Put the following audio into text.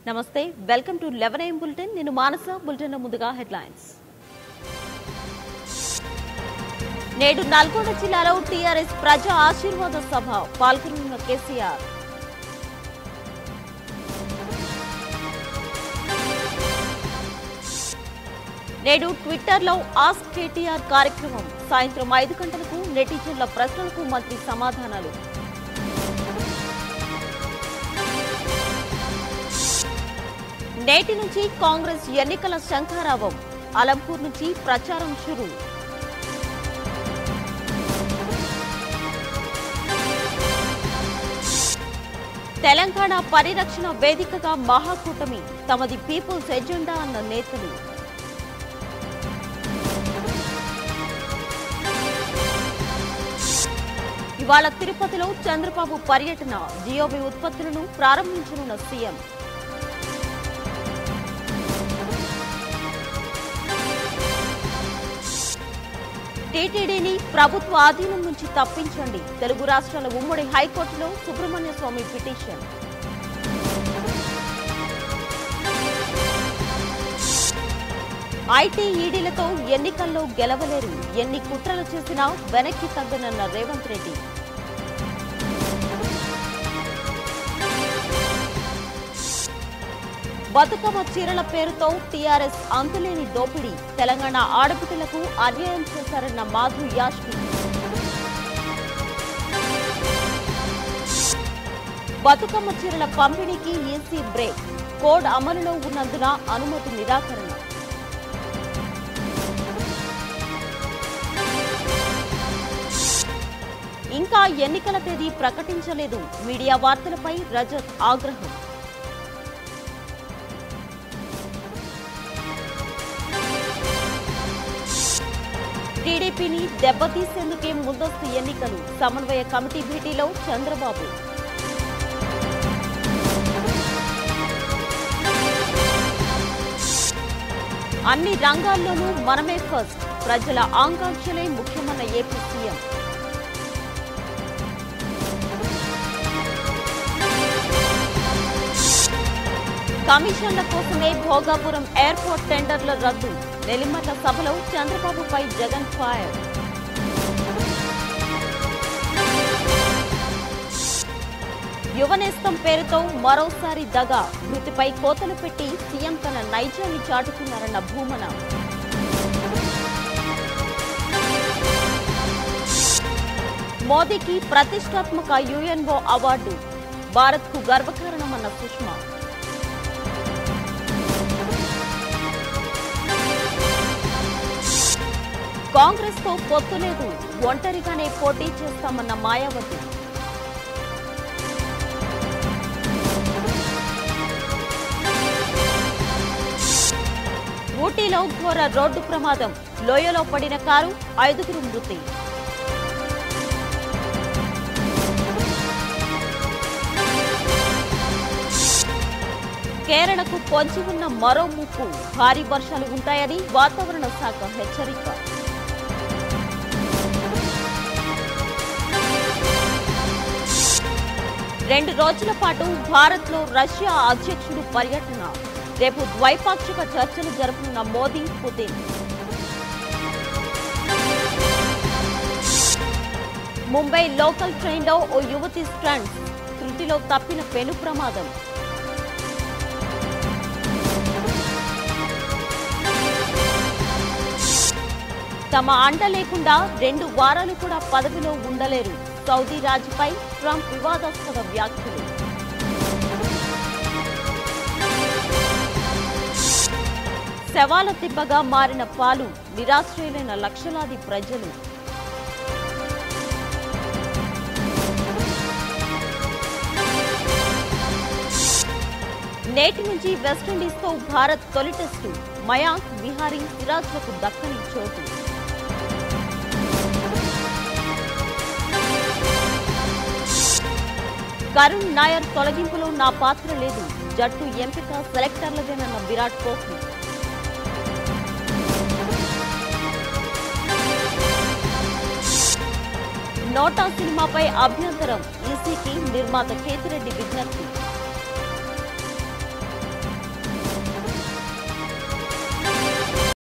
నమస్తే welcome to 11 AM bulletin నేను మానస bulletin ముందుగా హెడ్లైన్స్ నేడు నల్గొండ జిల్లాలో టీఆర్ఎస్ ప్రజా ఆశీర్వాద సభ పాల్గొన్న కేసీఆర్ నేడు ట్విట్టర్లో ఆస్క్ కేటీఆర్ కార్యక్రమం సాయంత్రం 5 గంటలకు నెటిజన్ల ప్రశ్నలకు మంత్రి సమాధానాలు నేటి నుంచి కాంగ్రెస్ ఎన్నికల శంఖారావం అలంపూర్ నుంచి ప్రచారం షురూ తెలంగాణ పరిరక్షణ వేదికగా మహాకూటమి తమది పీపుల్స్ ఎజెండా అన్న నేతలు ఇవాళ తిరుపతిలో చంద్రబాబు పర్యటన జియోబీ ఉత్పత్తులను ప్రారంభించనున్న సీఎం టీటీడీని ప్రభుత్వ ఆధీనం నుంచి తప్పించండి తెలుగు రాష్ట్రాల ఉమ్మడి హైకోర్టులో సుబ్రహ్మణ్య స్వామి పిటిషన్ ఐటీ ఈడీలతో ఎన్నికల్లో గెలవలేరు ఎన్ని కుట్రలు చేసినా వెనక్కి తగ్గనన్న రేవంత్ రెడ్డి బతుకమ్మ చీరల పేరుతో టీఆర్ఎస్ అంతులేని దోపిడీ తెలంగాణ ఆడబిడ్డలకు అన్యాయం చేశారన్న మాధు యాష్కి బతుకమ్మ చీరల పంపిణీకి ఈసీ బ్రేక్ కోడ్ అమలులో ఉన్నందున అనుమతి నిరాకరణ ఇంకా ఎన్నికల తేదీ ప్రకటించలేదు మీడియా వార్తలపై రజత్ ఆగ్రహం టీడీపీని దెబ్బతీసేందుకే ముందస్తు ఎన్నికలు సమన్వయ కమిటీ భేటీలో చంద్రబాబు అన్ని రంగాల్లోనూ మనమే ఫస్ట్ ప్రజల ఆకాంక్షలే ముఖ్యమన్న ఏపీ సీఎం కమిషన్ల కోసమే భోగాపురం ఎయిర్పోర్ట్ టెండర్ల రద్దు నెల్లిమర్ల సభలో చంద్రబాబుపై జగన్ ఫైర్ యువనేస్తం పేరుతో మరోసారి దగా మృతిపై కోతలు పెట్టి సీఎం తన నైజాన్ని చాటుకున్నారన్న భూమన మోదీకి ప్రతిష్టాత్మక యుఎన్ఓ అవార్డు భారత్కు గర్వకారణమన్న సుష్మా కాంగ్రెస్ తో పొత్తు లేదు ఒంటరిగానే పోటీ చేస్తామన్న మాయావతి ఊటీలో ఘోర రోడ్డు ప్రమాదం లోయలో పడిన కారు 5గురు మృతి కేరళకు పొంచి ఉన్న మరో ముప్పు భారీ వర్షాలు ఉంటాయని వాతావరణ శాఖ హెచ్చరిక రెండు రోజుల పాటు భారత్లో రష్యా అధ్యక్షుడు పర్యటన రేపు ద్వైపాక్షిక చర్చలు జరపనున్న మోదీ పుతిన్ ముంబై లోకల్ ట్రైన్లో ఓ యువతి స్టంట్ త్రుటిలో తప్పిన పెను ప్రమాదం తమ అండ లేకుండా 2 వారాలు కూడా పదవిలో ఉండలేరు సౌదీ రాజుపై ట్రంప్ వివాదాస్పద వ్యాఖ్యలు శవాల తిబ్బగా మారిన పాలు నిరాశ్రయులైన లక్షలాది ప్రజలు నేటి నుంచి వెస్టిండీస్తో భారత్ తొలి టెస్టు మయాంక్ విహారీ సిరాజ్లకు దక్కని చోటు కరుణ్ నాయర్ తొలగింపులో నా పాత్ర లేదు జట్టు ఎంపిక సెలెక్టర్లదేనన్న విరాట్ కోహ్లీ నోటా సినిమాపై అభ్యంతరం ఈసీకి నిర్మాత కేతిరెడ్డి విజ్ఞప్తి